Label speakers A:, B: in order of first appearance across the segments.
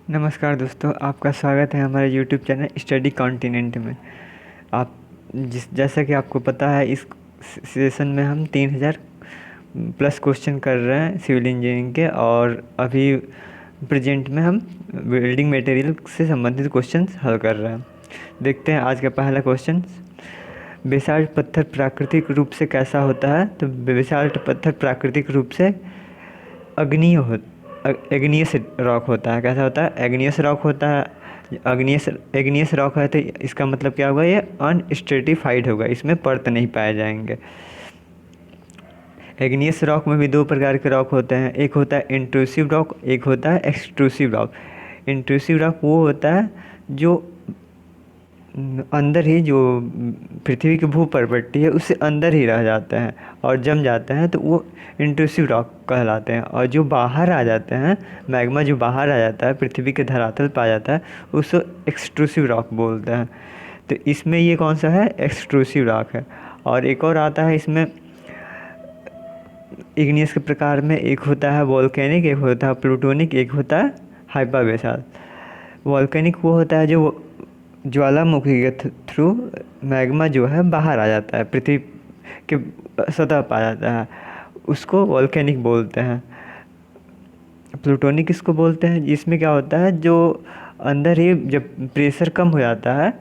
A: नमस्कार दोस्तों, आपका स्वागत है हमारे यूट्यूब चैनल स्टडी कॉन्टिनेंट में। आप जैसा कि आपको पता है, इस सेशन में हम 3000 प्लस क्वेश्चन कर रहे हैं सिविल इंजीनियरिंग के। और अभी प्रेजेंट में हम बिल्डिंग मटेरियल से संबंधित क्वेश्चन हल कर रहे हैं। देखते हैं आज का पहला क्वेश्चन। बेसाल्ट पत्थर प्राकृतिक रूप से कैसा होता है? तो बेसाल्ट पत्थर प्राकृतिक रूप से अग्नीय हो एग्नियस रॉक होता है। कैसा होता है? एग्नियस रॉक होता है। एग्नियस रॉक है तो इसका मतलब क्या होगा? ये अनस्ट्रेटिफाइड होगा, इसमें परत नहीं पाए जाएंगे। एग्नियस रॉक में भी दो प्रकार के रॉक होते हैं, एक होता है इंट्रूसिव रॉक, एक होता है एक्सट्रूसिव रॉक। इंट्रूसिव रॉक वो होता है जो अंदर ही, जो पृथ्वी की भूपर्वट्टी है उससे अंदर ही रह जाते हैं और जम जाते हैं, तो वो इंट्रूसिव रॉक कहलाते हैं। और जो बाहर आ जाते हैं, मैग्मा जो बाहर आ जाता है, पृथ्वी के धरातल पर आ जाता है, उसको एक्सट्रूसिव रॉक बोलते हैं। तो इसमें ये कौन सा है? एक्सट्रूसिव रॉक है। और एक और आता है इसमें इग्नियस के प्रकार में, एक होता है वोल्केनिक, एक होता है प्लूटोनिक, एक होता है हाइपावेसाल्ट। वोल्केनिक वो होता है जो ज्वालामुखी के थ्रू मैग्मा जो है बाहर आ जाता है, पृथ्वी के सतह पर आ जाता है, उसको वोल्केनिक बोलते हैं। प्लूटोनिक इसको बोलते हैं, इसमें क्या होता है, जो अंदर ही जब प्रेशर कम हो जाता है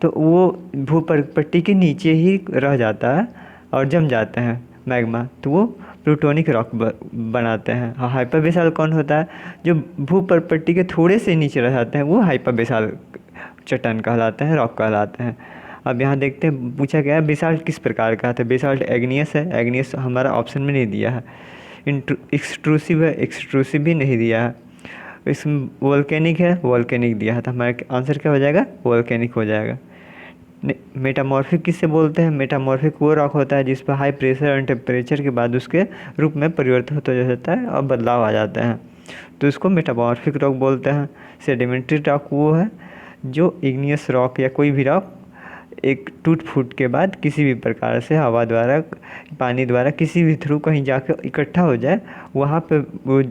A: तो वो भूपट्टी के नीचे ही रह जाता है और जम जाते हैं मैग्मा, तो वो प्लूटोनिक रॉक बनाते हैं। हाँ, हाइपरबेसाल्ट कौन होता है? जो भूपट्टी के थोड़े से नीचे रह जाते हैं, वो हाइपरबेसाल्ट चट्टान कहलाते हैं, रॉक कहलाते हैं। अब यहाँ देखते हैं पूछा गया है बेसाल्ट किस प्रकार का है। तो बेसाल्ट एग्नियस है, एग्नियस हमारा ऑप्शन में नहीं दिया है। एक्सट्रूसिव है, एक्सट्रूसिव भी नहीं दिया है। इसमें वोल्केनिक है, वोल्केनिक दिया है, तो हमारा आंसर क्या हो जाएगा? वोल्केनिक हो जाएगा। मेटामॉर्फिक किससे बोलते हैं? मेटामॉर्फिक वो रॉक होता है जिस पर हाई प्रेशर और टेम्परेचर के बाद उसके रूप में परिवर्तित हो जाता है और बदलाव आ जाते हैं, तो इसको मेटामॉर्फिक रॉक बोलते हैं। सेडिमेंट्री रॉक वो है जो इग्नियस रॉक या कोई भी रॉक एक टूट फूट के बाद किसी भी प्रकार से हवा द्वारा, पानी द्वारा, किसी भी थ्रू कहीं जाकर इकट्ठा हो जाए, वहाँ पे वो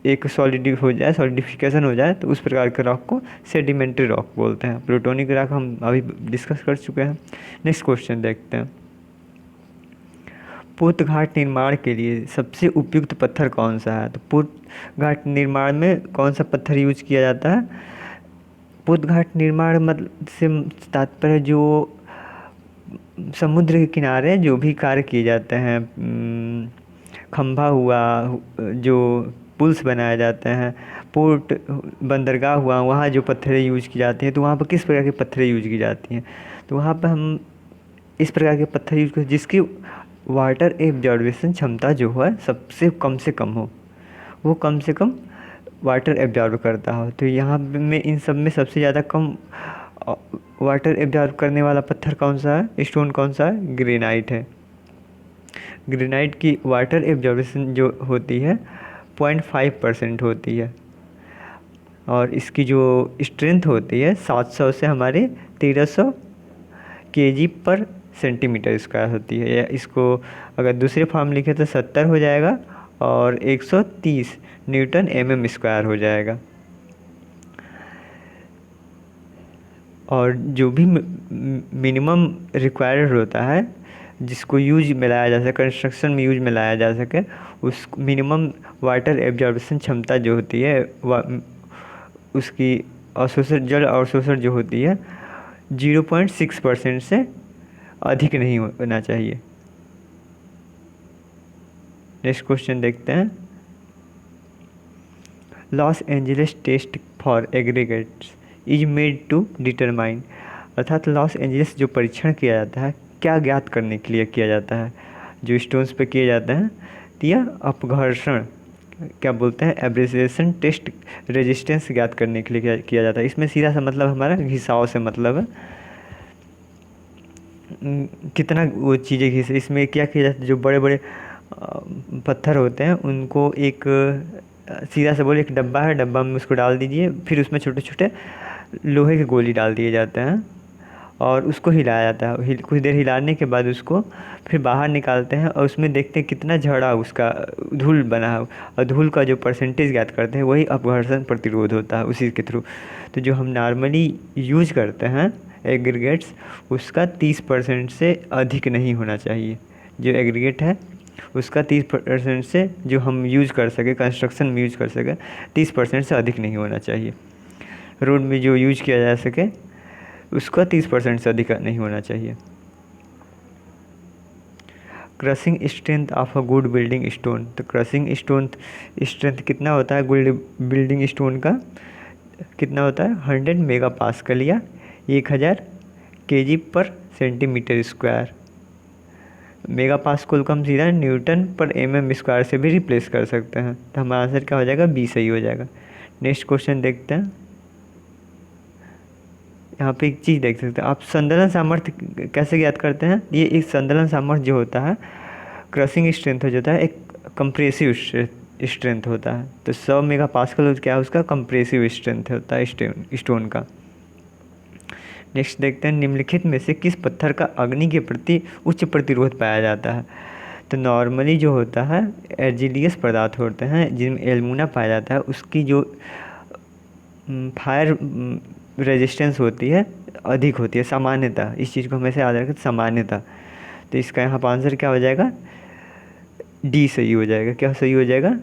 A: एक सॉलिडिफिकेशन हो जाए, तो उस प्रकार के रॉक को सेडिमेंट्री रॉक बोलते हैं। प्लूटोनिक रॉक हम अभी डिस्कस कर चुके हैं। नेक्स्ट क्वेश्चन देखते हैं। पोत घाट निर्माण के लिए सबसे उपयुक्त पत्थर कौन सा है? तो पोत घाट निर्माण में कौन सा पत्थर यूज किया जाता है? पोत घाट निर्माण मतलब से तात्पर्य जो समुद्र के किनारे जो भी कार्य किए जाते हैं, खंभा हुआ, जो पुल्स बनाए जाते हैं, पोर्ट बंदरगाह हुआ, वहाँ जो पत्थरें यूज की जाती हैं, तो वहाँ पर किस प्रकार के पत्थरें यूज की जाती हैं? तो वहाँ पर हम इस प्रकार के पत्थर यूज करते जिसकी वाटर एब्जॉर्बेशन क्षमता जो है सबसे कम से कम हो, वो कम से कम वाटर एब्जॉर्ब करता हो। तो यहाँ में इन सब में सबसे ज़्यादा कम वाटर एब्जॉर्ब करने वाला पत्थर कौन सा है? स्टोन कौन सा है? ग्रेनाइट है। ग्रेनाइट की वाटर एब्जॉर्बेशन जो होती है 0.5% होती है, और इसकी जो स्ट्रेंथ होती है 700 से हमारे 1300 kg पर सेंटीमीटर स्क्वायर होती है। या इसको अगर दूसरे फॉर्म लिखे तो 70 हो जाएगा और 130 न्यूटन mm स्क्वायर हो जाएगा। और जो भी मिनिमम रिक्वायर्ड होता है जिसको यूज में लाया जा सके, कंस्ट्रक्शन में यूज में लाया जा सके, उस मिनिमम वाटर एब्जॉर्बेशन क्षमता जो होती है उसकी अवशोषण, जल अवशोषण जो होती है 0.6% से अधिक नहीं होना चाहिए। नेक्स्ट क्वेश्चन देखते हैं। Los Angeles test for aggregates is made to determine, अर्थात लॉस एंजलिस जो परीक्षण किया जाता है क्या ज्ञात करने के लिए किया जाता है? जो स्टोन्स पे किए जाते हैं, तो यह अपघर्षण, क्या बोलते हैं, एब्रेसिएशन टेस्ट रेजिस्टेंस ज्ञात करने के लिए किया जाता है। इसमें सीधा सा मतलब हमारा घिसाव से मतलब है, कितना वो चीज़ें घिस। इसमें क्या किया जाता है, जो बड़े बड़े पत्थर होते हैं उनको एक सीधा से बोले एक डब्बा है, डब्बा में उसको डाल दीजिए, फिर उसमें छोटे छोटे लोहे के गोली डाल दिए जाते हैं और उसको हिलाया जाता है। कुछ देर हिलाने के बाद उसको फिर बाहर निकालते हैं और उसमें देखते हैं कितना झड़ा उसका धूल बना है, और धूल का जो परसेंटेज ज्ञात करते हैं वही अपघर्षण प्रतिरोध होता है उसी के थ्रू। तो जो हम नॉर्मली यूज करते हैं एग्रीगेट्स, उसका 30% से अधिक नहीं होना चाहिए। जो एग्रीगेट है उसका 30% से, जो हम यूज़ कर सके कंस्ट्रक्शन में यूज़ कर सके, 30% से अधिक नहीं होना चाहिए। रोड में जो यूज किया जा सके उसका 30% से अधिक नहीं होना चाहिए। Crushing strength of a good building stone, तो क्रशिंग स्ट्रेंथ कितना होता है गुड बिल्डिंग स्टोन का, कितना होता है 100 मेगा पास्कल या 1000 kg पर सेंटीमीटर स्क्वायर। मेगा पास्कल को हम सीधा न्यूटन पर mm² से भी रिप्लेस कर सकते हैं, तो हमारा आंसर क्या हो जाएगा, बी सही हो जाएगा। नेक्स्ट क्वेश्चन देखते हैं। यहाँ पे एक चीज़ देख सकते हैं आप, संदलन सामर्थ्य कैसे ज्ञात करते हैं। ये एक संदलन सामर्थ्य जो होता है, क्रशिंग स्ट्रेंथ हो जाता है, एक कंप्रेसिव स्ट्रेंथ होता है। तो 100 मेगा पास्कल क्या है, उसका कंप्रेसिव स्ट्रेंथ होता है स्टोन का। नेक्स्ट देखते हैं, निम्नलिखित में से किस पत्थर का अग्नि के प्रति उच्च प्रतिरोध पाया जाता है। तो नॉर्मली जो होता है एर्जिलियस पदार्थ होते हैं जिनमें एल्मुना पाया जाता है, उसकी जो फायर रेजिस्टेंस होती है अधिक होती है सामान्यतः। इस चीज़ को हमेशा याद रखें, सामान्यतः। तो इसका यहाँ पर आंसर क्या हो जाएगा, डी सही हो जाएगा। क्या सही हो जाएगा,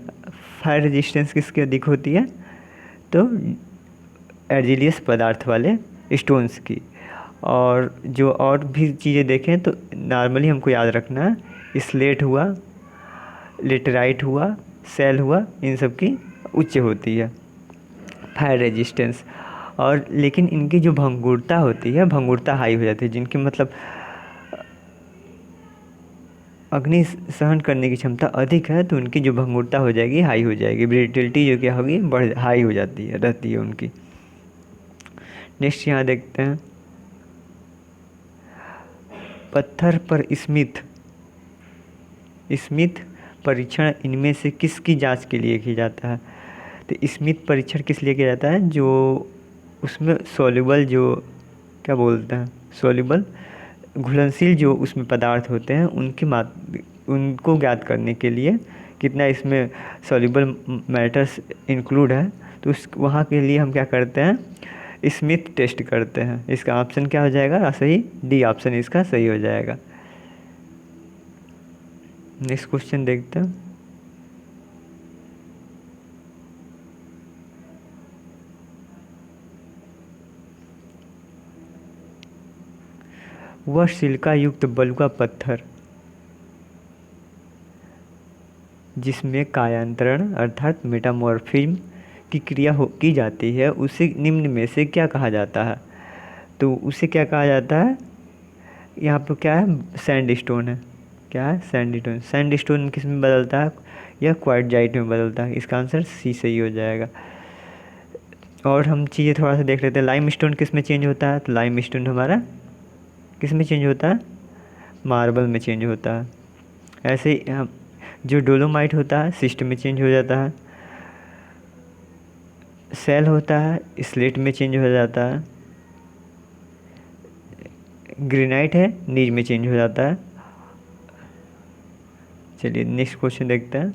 A: फायर रेजिस्टेंस किसकी अधिक होती है, तो एर्जिलियस पदार्थ वाले स्टोन्स की। और जो और भी चीज़ें देखें तो नॉर्मली हमको याद रखना है, स्लेट हुआ, लेटराइट हुआ, सेल हुआ, इन सब की उच्च होती है फायर रेजिस्टेंस। और लेकिन इनकी जो भंगुरता होती है, भंगुरता हाई हो जाती है, जिनकी मतलब अग्नि सहन करने की क्षमता अधिक है, तो उनकी जो भंगुरता हो जाएगी हाई हो जाएगी, ब्रिटिलिटी जो क्या होगी हाई हो जाती है, रहती है उनकी। नेक्स्ट यहाँ देखते हैं, पत्थर पर स्मिथ परीक्षण इनमें से किसकी जांच के लिए किया जाता है। तो स्मिथ परीक्षण किस लिए किया जाता है, जो उसमें सॉल्युबल, जो क्या बोलते हैं, सॉल्युबल घुलनशील जो उसमें पदार्थ होते हैं उनको ज्ञात करने के लिए कितना इसमें सॉल्युबल मैटर्स इंक्लूड है। तो उस वहाँ के लिए हम क्या करते हैं, स्मिथ टेस्ट करते हैं। इसका ऑप्शन क्या हो जाएगा सही, डी ऑप्शन इसका सही हो जाएगा। नेक्स्ट क्वेश्चन देखते हैं, वह सिलिका युक्त बलुआ पत्थर जिसमें कायांतरण अर्थात मेटामॉर्फिज्म की क्रिया की जाती है, उसे निम्न में से क्या कहा जाता है। तो उसे क्या कहा जाता है, यहाँ पर क्या है, सैंडस्टोन है। क्या है, सैंडस्टोन। सैंडस्टोन किस में बदलता है, यह क्वार्टजाइट में बदलता है। इसका आंसर सी सही हो जाएगा। और हम चीज़ें थोड़ा सा देख लेते हैं, लाइम स्टोन किस में चेंज होता है। तो लाइम स्टोन हमारा किस में चेंज होता है, मार्बल में चेंज होता है। ऐसे ही जो डोलोमाइट होता है सिस्ट में चेंज हो जाता है, सेल होता है स्लेट में चेंज हो जाता है, ग्रेनाइट है नीज में चेंज हो जाता है। चलिए नेक्स्ट क्वेश्चन देखते हैं,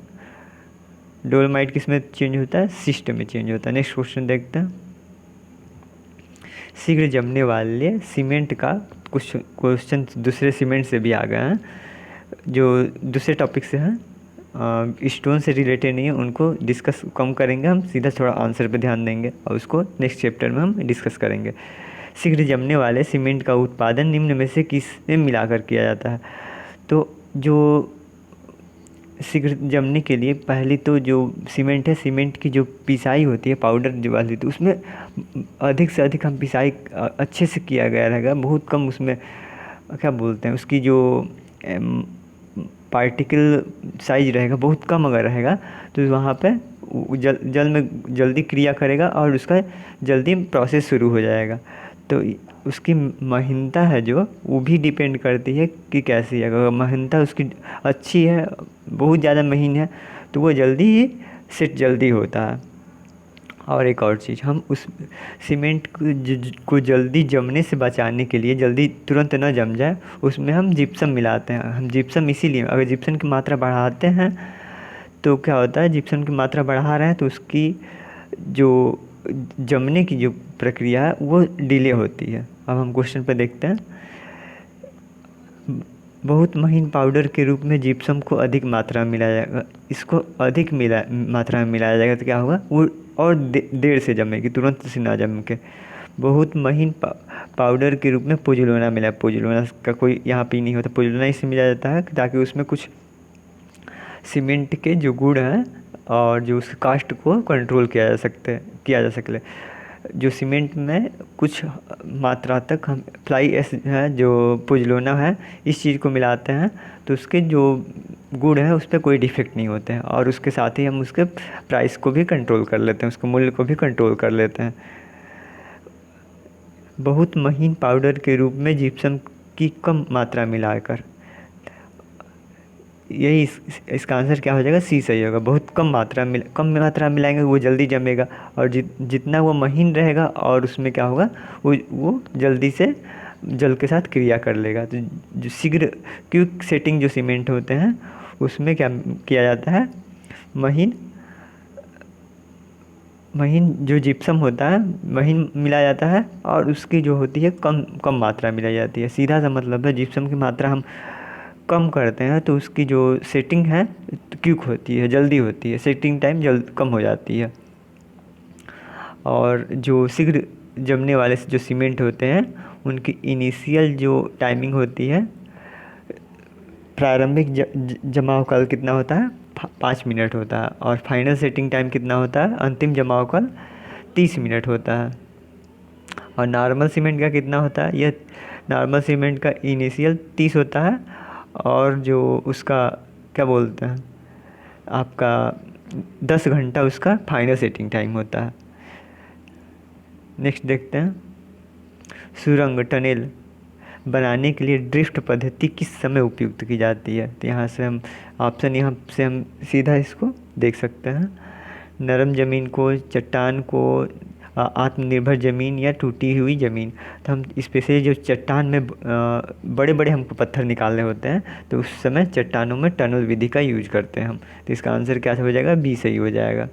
A: डोलोमाइट किस में चेंज होता है, सिस्ट में चेंज होता है। नेक्स्ट क्वेश्चन देखते हैं, शीघ्र जमने वाले सीमेंट का, कुछ क्वेश्चन दूसरे सीमेंट से भी आ गए हैं जो दूसरे टॉपिक से हैं, स्टोन से रिलेटेड नहीं है, उनको डिस्कस कम करेंगे हम, सीधा थोड़ा आंसर पे ध्यान देंगे और उसको नेक्स्ट चैप्टर में हम डिस्कस करेंगे। शीघ्र जमने वाले सीमेंट का उत्पादन निम्न में से किस में मिलाकर किया जाता है। तो जो शीघ्र जमने के लिए पहले तो जो सीमेंट है, सीमेंट की जो पिसाई होती है पाउडर जो वाली, तो उसमें अधिक से अधिक हम पिसाई अच्छे से किया गया रहेगा, बहुत कम उसमें क्या बोलते हैं उसकी जो पार्टिकल साइज रहेगा बहुत कम अगर रहेगा, तो वहाँ पे जल में जल्दी क्रिया करेगा और उसका जल्दी प्रोसेस शुरू हो जाएगा। तो उसकी महीनता है जो वो भी डिपेंड करती है कि कैसी है। अगर महीनता उसकी अच्छी है, बहुत ज़्यादा महीन है, तो वो जल्दी ही सेट जल्दी होता है। और एक और चीज़, हम उस सीमेंट को जल्दी जमने से बचाने के लिए, जल्दी तुरंत ना जम जाए, उसमें हम जिप्सम मिलाते हैं। हम जिप्सम इसीलिए, अगर जिप्सम की मात्रा बढ़ाते हैं तो क्या होता है, जिप्सम की मात्रा बढ़ा रहे हैं तो उसकी जो जमने की जो प्रक्रिया है वो डिले होती है। अब हम क्वेश्चन पर देखते हैं। बहुत महीन पाउडर के रूप में जिप्सम को अधिक मात्रा में मिलाया जाएगा। इसको अधिक मात्रा में मिलाया जाएगा तो क्या होगा, वो और देर से जमेगी, तुरंत से ना जम के। बहुत महीन पाउडर के रूप में पोजुलोना मिला। पोजुलोना का कोई यहाँ पे नहीं होता, पोजुलोना इसलिए मिलाया जाता है ताकि उसमें कुछ सीमेंट के जो गुण हैं और जो उस कास्ट को कंट्रोल किया जा सके। जो सीमेंट में कुछ मात्रा तक हम फ्लाई एश है, जो पुजलोना है, इस चीज़ को मिलाते हैं तो उसके जो गुण है उस पर कोई डिफेक्ट नहीं होते हैं, और उसके साथ ही हम उसके प्राइस को भी कंट्रोल कर लेते हैं, उसके मूल्य को भी कंट्रोल कर लेते हैं। बहुत महीन पाउडर के रूप में जिप्सम की कम मात्रा मिलाकर, यही इसका आंसर क्या हो जाएगा, सी सही होगा। बहुत कम मात्रा मिलाएंगे वो जल्दी जमेगा, और जितना वो महीन रहेगा और उसमें क्या होगा, वो जल्दी से जल के साथ क्रिया कर लेगा। तो जो शीघ्र क्विक सेटिंग जो सीमेंट होते हैं उसमें क्या किया जाता है, महीन जो जिप्सम होता है महीन मिलाया जाता है, और उसकी जो होती है कम मात्रा मिलाई जाती है। सीधा सा मतलब है, जिप्सम की मात्रा हम कम करते हैं तो उसकी जो सेटिंग है क्विक होती है, जल्दी होती है, सेटिंग टाइम कम हो जाती है। और जो शीघ्र जमने वाले जो सीमेंट होते हैं उनकी इनिशियल जो टाइमिंग होती है, प्रारंभिक जमाव काल कितना होता है, 5 मिनट होता है, और फाइनल सेटिंग टाइम कितना होता है, अंतिम जमाव काल 30 मिनट होता है। और नॉर्मल सीमेंट का कितना होता है, यह नॉर्मल सीमेंट का इनिशियल 30 होता है, और जो उसका क्या बोलते हैं आपका 10 घंटा उसका फाइनल सेटिंग टाइम होता है। नेक्स्ट देखते हैं, सुरंग टनल बनाने के लिए ड्रिफ्ट पद्धति किस समय उपयुक्त की जाती है। तो यहाँ से हम सीधा इसको देख सकते हैं। नरम ज़मीन को, चट्टान को, आत्मनिर्भर ज़मीन या टूटी हुई ज़मीन। तो हम स्पेशली जो चट्टान में बड़े बड़े हमको पत्थर निकालने होते हैं तो उस समय चट्टानों में टनल विधि का यूज करते हैं हम। तो इसका आंसर क्या हो जाएगा, बी सही हो जाएगा।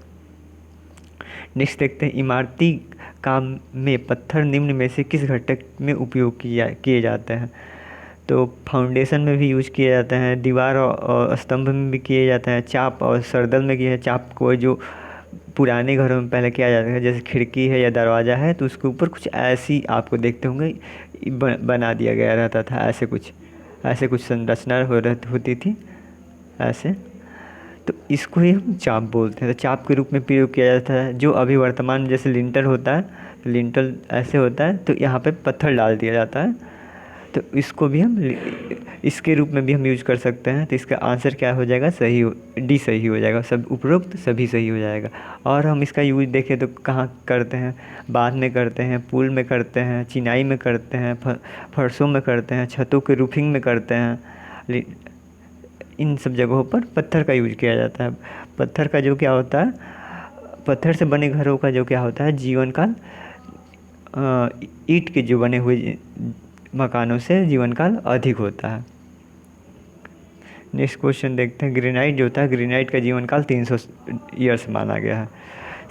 A: नेक्स्ट देखते हैं, इमारती काम में पत्थर निम्न में से किस घटक में उपयोग किए जाते हैं। तो फाउंडेशन में भी यूज किए जाते हैं, दीवार और स्तंभ में भी किए जाते हैं, चाप और सरदल में किए हैं। चाप को जो पुराने घरों में पहले किया जाता है, जैसे खिड़की है या दरवाज़ा है तो उसके ऊपर कुछ ऐसी आपको देखते होंगे बना दिया गया रहता था, ऐसे कुछ संरचना होती थी ऐसे। तो इसको ही हम चाप बोलते हैं। तो चाप के रूप में प्रयोग किया जाता है। जो अभी वर्तमान में जैसे लिंटर होता है, तो लिंटर ऐसे होता है तो यहाँ पे पत्थर डाल दिया जाता है, तो इसको भी हम इसके रूप में भी हम यूज कर सकते हैं। तो इसका आंसर क्या हो जाएगा, डी सही हो जाएगा। सब उपरोक्त सभी सही हो जाएगा। और हम इसका यूज देखें तो कहाँ करते हैं, बांध में करते हैं, पुल में करते हैं, चिनाई में करते हैं, फर्शों में करते हैं, छतों के रूफिंग में करते हैं। इन सब जगहों पर पत्थर का यूज किया जाता है। पत्थर का जो क्या होता है, पत्थर से बने घरों का जो क्या होता है, जीवन काल ईंट के जो बने हुए मकानों से जीवन काल अधिक होता है। नेक्स्ट क्वेश्चन देखते हैं, ग्रेनाइट जो होता है, ग्रेनाइट का जीवन काल 300 ईयर्स माना गया है।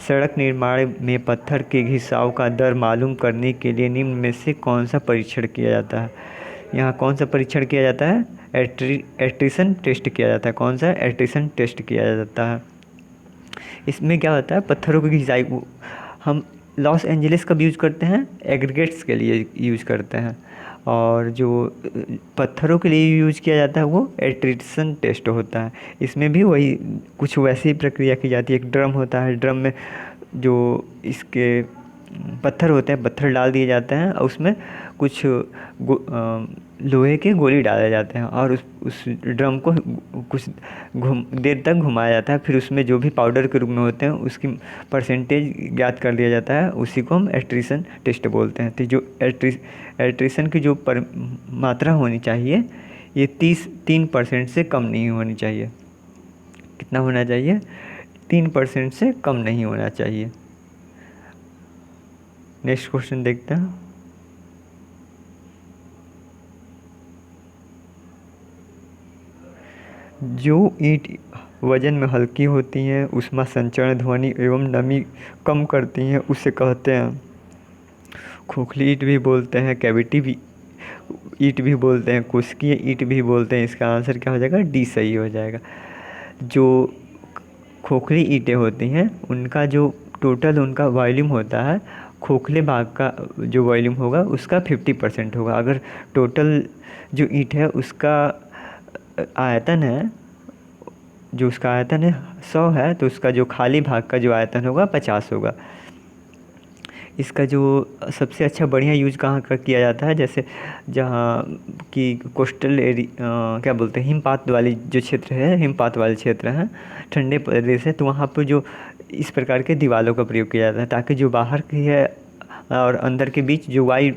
A: सड़क निर्माण में पत्थर के घिसाव का दर मालूम करने के लिए निम्न में से कौन सा परीक्षण किया जाता है। यहाँ कौन सा परीक्षण किया जाता है, एट्रिशन टेस्ट किया जाता है। कौन सा, एट्रिशन टेस्ट किया जाता है। इसमें क्या होता है, पत्थरों की घिसाई हम लॉस एंजलिस कब यूज करते हैं, एग्रीगेट्स के लिए यूज करते हैं, और जो पत्थरों के लिए यूज किया जाता है वो एट्रिशन टेस्ट होता है। इसमें भी वही कुछ वैसी प्रक्रिया की जाती है। एक ड्रम होता है, ड्रम में जो इसके पत्थर होते हैं, पत्थर डाल दिए जाते हैं और उसमें कुछ लोहे के गोली डाले जाते हैं, और उस ड्रम को कुछ देर तक घुमाया जाता है। फिर उसमें जो भी पाउडर के रूप में होते हैं उसकी परसेंटेज ज्ञात कर दिया जाता है, उसी को हम एट्रिशन टेस्ट बोलते हैं। तो जो एट्रिशन की जो मात्रा होनी चाहिए ये 3% से कम नहीं होनी चाहिए। कितना होना चाहिए, 3% से कम नहीं होना चाहिए। नेक्स्ट क्वेश्चन देखते हैं। जो ईंट वजन में हल्की होती हैं, ऊष्मा संचरण, ध्वनि एवं नमी कम करती हैं, उसे कहते हैं। खोखली ईंट भी बोलते हैं, कैविटी भी ईंट भी बोलते हैं, कुस्कीय ईंट भी बोलते हैं। इसका आंसर क्या हो जाएगा? डी सही हो जाएगा। जो खोखली ईंटें होती हैं उनका जो टोटल उनका वॉल्यूम होता है, खोखले भाग का जो वॉल्यूम होगा उसका 50% होगा। अगर टोटल जो ईंट है उसका आयतन है, जो उसका आयतन है 100 है, तो उसका जो खाली भाग का जो आयतन होगा 50 होगा। इसका जो सबसे अच्छा बढ़िया यूज कहाँ का किया जाता है, जैसे जहाँ की कोस्टल क्या बोलते हैं, हिमपात वाली जो क्षेत्र है, हिमपात वाले क्षेत्र हैं, ठंडे प्रदेश है, तो वहाँ पर जो इस प्रकार के दीवारों का प्रयोग किया जाता है, ताकि जो बाहर की है और अंदर के बीच जो वायु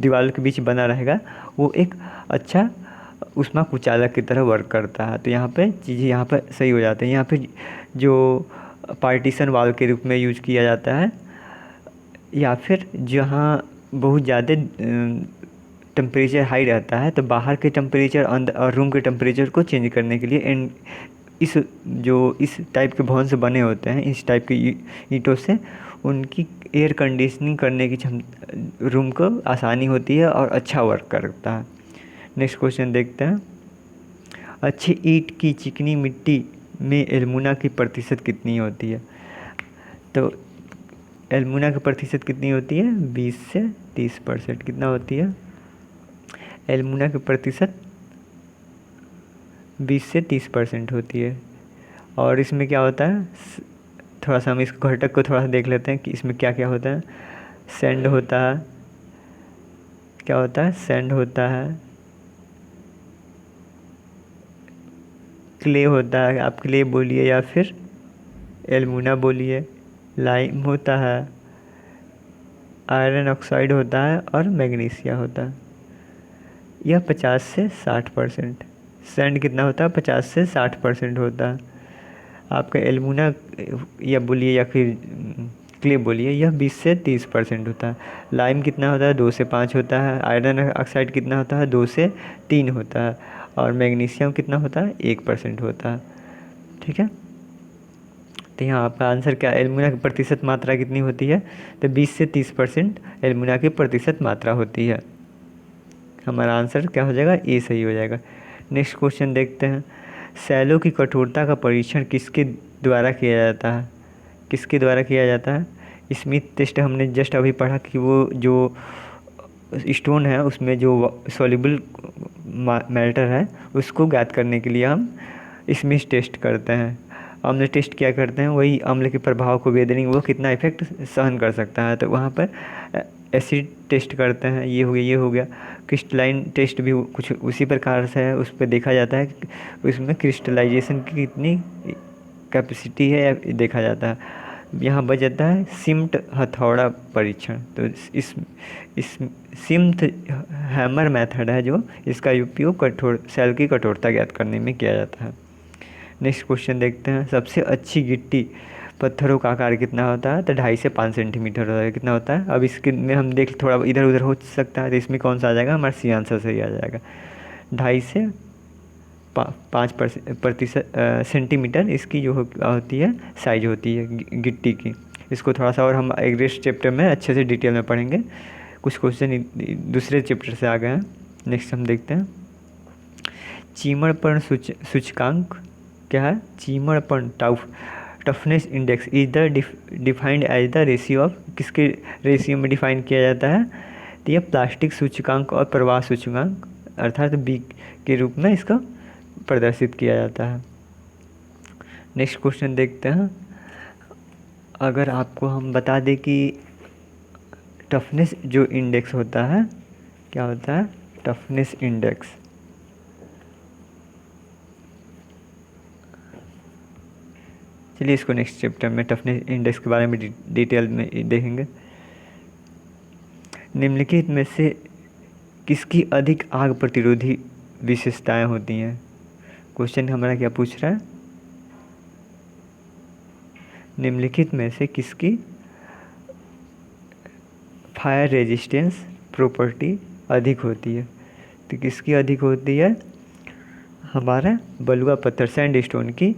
A: दीवारों के बीच बना रहेगा वो एक अच्छा ऊष्मा कुचालक की तरह वर्क करता है। तो यहाँ पे चीज़ें यहाँ पर सही हो जाती हैं। यहाँ पे जो पार्टीशन वॉल के रूप में यूज किया जाता है, या फिर जहाँ बहुत ज़्यादा टेम्परेचर हाई रहता है, तो बाहर के टेम्परेचर अंदर और रूम के टेम्परेचर को चेंज करने के लिए एंड इस टाइप के भवन से बने होते हैं, इस टाइप के ईंटों से उनकी एयर कंडीशनिंग करने की रूम को आसानी होती है और अच्छा वर्क करता है। नेक्स्ट क्वेश्चन देखते हैं। अच्छी ईंट की चिकनी मिट्टी में एल्मुना की प्रतिशत कितनी होती है? तो एल्मुना की प्रतिशत कितनी होती है? 20 से 30%। कितना होती है एल्मुना की प्रतिशत? 20 से 30% होती है। और इसमें क्या होता है, थोड़ा सा हम इस घटक को थोड़ा सा देख लेते हैं कि इसमें क्या क्या होता है। सैंड होता है, क्या होता है? सैंड होता है, क्ले होता है, आप क्ले बोलिए या फिर एल्मुना बोलिए, लाइम होता है, आयरन ऑक्साइड होता है और मैग्नीशिया होता है। यह 50 से 60%। सैंड कितना होता है? 50 से 60% होता है। आपका एल्मुना या बोलिए या फिर क्ले बोलिए, यह 20 से 30% होता है। लाइम कितना होता है? 2 से 5 होता है। आयरन ऑक्साइड कितना होता है? 2 से 3 होता है। और मैग्नीशियम कितना होता है? 1% होता है। ठीक है, तो यहाँ आपका आंसर क्या, एल्मुना की प्रतिशत मात्रा कितनी होती है? तो 20 से 30% एल्मुना की प्रतिशत मात्रा होती है। हमारा आंसर क्या हो जाएगा? ए सही हो जाएगा। नेक्स्ट क्वेश्चन देखते हैं। सैलों की कठोरता का परीक्षण किसके द्वारा किया जाता है? किसके द्वारा किया जाता है? स्मिथ टेस्ट हमने जस्ट अभी पढ़ा कि वो जो स्टोन है उसमें जो सॉल्युबल मैटर है उसको ज्ञात करने के लिए हम स्मिथ टेस्ट करते हैं। अम्ल टेस्ट क्या करते हैं? वही अम्ल के प्रभाव को वेदरिंग वो कितना इफेक्ट सहन कर सकता है, तो वहाँ पर एसिड टेस्ट करते हैं। ये हो गया, ये हो गया। क्रिस्टलाइन टेस्ट भी कुछ उसी प्रकार से है, उस पर देखा जाता है उसमें क्रिस्टलाइजेशन की कितनी कैपेसिटी है देखा जाता है। यहाँ बच जाता है सिम्ट हथौड़ा परीक्षण। तो इस सिम्थ हैमर मेथड है जो इसका उपयोग कठोर सेल की कठोरता ज्ञात करने में किया जाता है। नेक्स्ट क्वेश्चन देखते हैं। सबसे अच्छी गिट्टी पत्थरों का आकार कितना होता है? तो 2.5 से 5 सेंटीमीटर होता है। कितना होता है? अब इसके में हम देख थोड़ा इधर उधर हो सकता है, तो इसमें कौन सा आ जाएगा? हमारा सी आंसर सही आ जाएगा। 2.5 से 5% सेंटीमीटर इसकी जो होती है साइज होती है गिट्टी की। इसको थोड़ा सा और हम एग्रेस्ट चैप्टर में अच्छे से डिटेल में पढ़ेंगे। कुछ क्वेश्चन दूसरे चैप्टर से आ गए हैं। नेक्स्ट हम देखते हैं। चीमड़पण सूचकांक क्या है? चीमड़पण toughness index is the defined as the ratio of, किसके रेशियो में डिफाइन किया जाता है? तो यह प्लास्टिक सूचकांक और प्रवाह सूचकांक अर्थात बी के रूप में इसका प्रदर्शित किया जाता है। नेक्स्ट क्वेश्चन देखते हैं। अगर आपको हम बता दें कि टफनेस जो इंडेक्स होता है, क्या होता है? Toughness index. चलिए इसको नेक्स्ट चैप्टर में टफनेस इंडेक्स के बारे में डिटेल में देखेंगे। निम्नलिखित में से किसकी अधिक आग प्रतिरोधी विशेषताएं होती हैं? क्वेश्चन हमारा क्या पूछ रहा है? निम्नलिखित में से किसकी फायर रेजिस्टेंस प्रॉपर्टी अधिक होती है। तो किसकी अधिक होती है? हमारा बलुआ पत्थर सैंडस्टोन की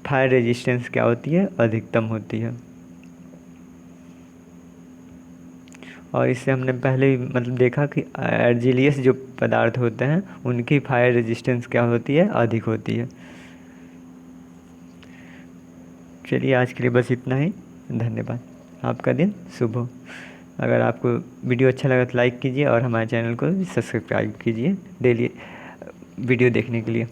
A: फायर रेजिस्टेंस क्या होती है? अधिकतम होती है। और इससे हमने पहले ही मतलब देखा कि अर्जिलियस जो पदार्थ होते हैं उनकी फायर रेजिस्टेंस क्या होती है? अधिक होती है। चलिए आज के लिए बस इतना ही। धन्यवाद। आपका दिन शुभ हो। अगर आपको वीडियो अच्छा लगा तो लाइक कीजिए और हमारे चैनल को सब्सक्राइब कीजिए डेली वीडियो देखने के लिए।